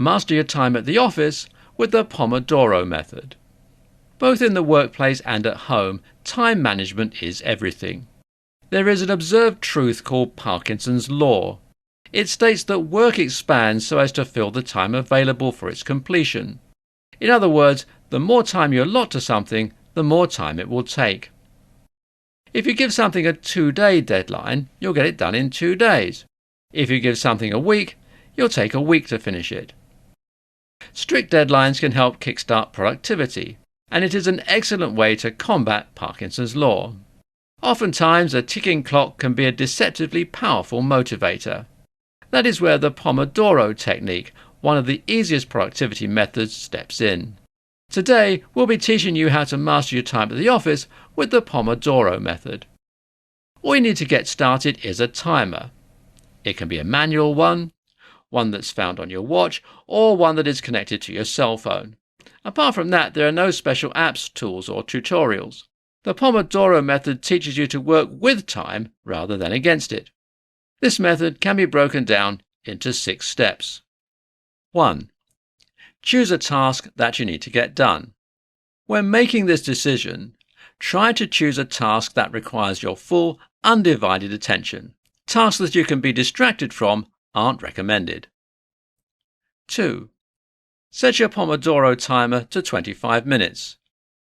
Master your time at the office with the Pomodoro method. Both in the workplace and at home, time management is everything. There is an observed truth called Parkinson's law. It states that work expands so as to fill the time available for its completion. In other words, the more time you allot to something, the more time it will take. If you give something a 2-day deadline, you'll get it done in 2 days. If you give something a week, you'll take a week to finish it. Strict deadlines can help kickstart productivity, and it is an excellent way to combat Parkinson's law. Oftentimes, a ticking clock can be a deceptively powerful motivator. That is where the Pomodoro technique, one of the easiest productivity methods, steps in. Today, we'll be teaching you how to master your time at the office with the Pomodoro method. All you need to get started is a timer. It can be a manual one that's found on your watch, or one that is connected to your cell phone. Apart from that, there are no special apps, tools, or tutorials. The Pomodoro method teaches you to work with time rather than against it. This method can be broken down into 6 steps. 1. Choose a task that you need to get done. When making this decision, try to choose a task that requires your full, undivided attention. Tasks that you can be distracted from aren't recommended. 2. Set your Pomodoro timer to 25 minutes.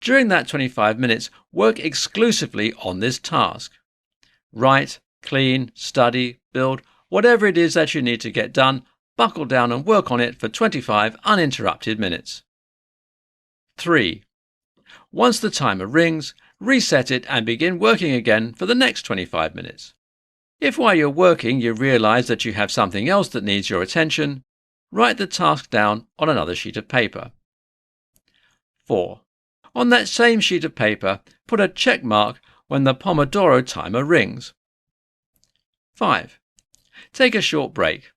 During that 25 minutes, work exclusively on this task. Write, clean, study, build, whatever it is that you need to get done, buckle down and work on it for 25 uninterrupted minutes. 3. Once the timer rings, reset it and begin working again for the next 25 minutes. If while you're working you realize that you have something else that needs your attention, write the task down on another sheet of paper. 4. On that same sheet of paper, put a check mark when the Pomodoro timer rings. 5. Take a short break.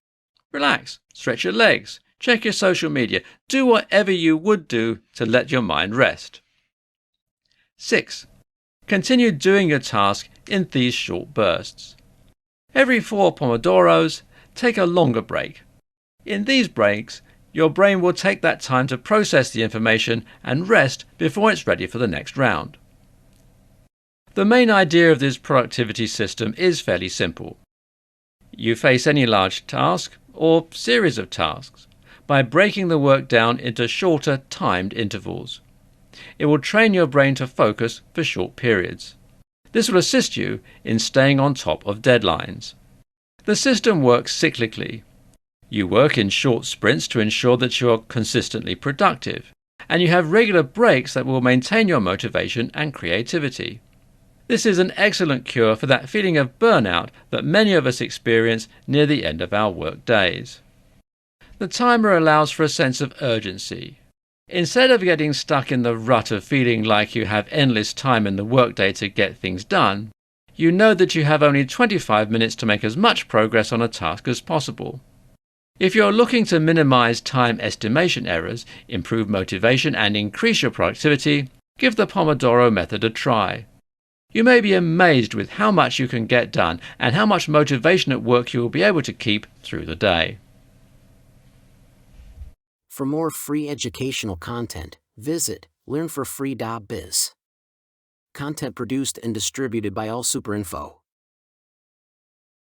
Relax, stretch your legs, check your social media, do whatever you would do to let your mind rest. 6. Continue doing your task in these short bursts. Every 4 Pomodoros, take a longer break. In these breaks, your brain will take that time to process the information and rest before it's ready for the next round. The main idea of this productivity system is fairly simple. You face any large task or series of tasks by breaking the work down into shorter timed intervals. It will train your brain to focus for short periods. This will assist you in staying on top of deadlines. The system works cyclically. You work in short sprints to ensure that you are consistently productive, and you have regular breaks that will maintain your motivation and creativity. This is an excellent cure for that feeling of burnout that many of us experience near the end of our work days. The timer allows for a sense of urgency. Instead of getting stuck in the rut of feeling like you have endless time in the workday to get things done, you know that you have only 25 minutes to make as much progress on a task as possible. If you're looking to minimize time estimation errors, improve motivation and increase your productivity, give the Pomodoro method a try. You may be amazed with how much you can get done and how much motivation at work you will be able to keep through the day. For more free educational content, visit learnforfree.biz. Content produced and distributed by AllSuperInfo.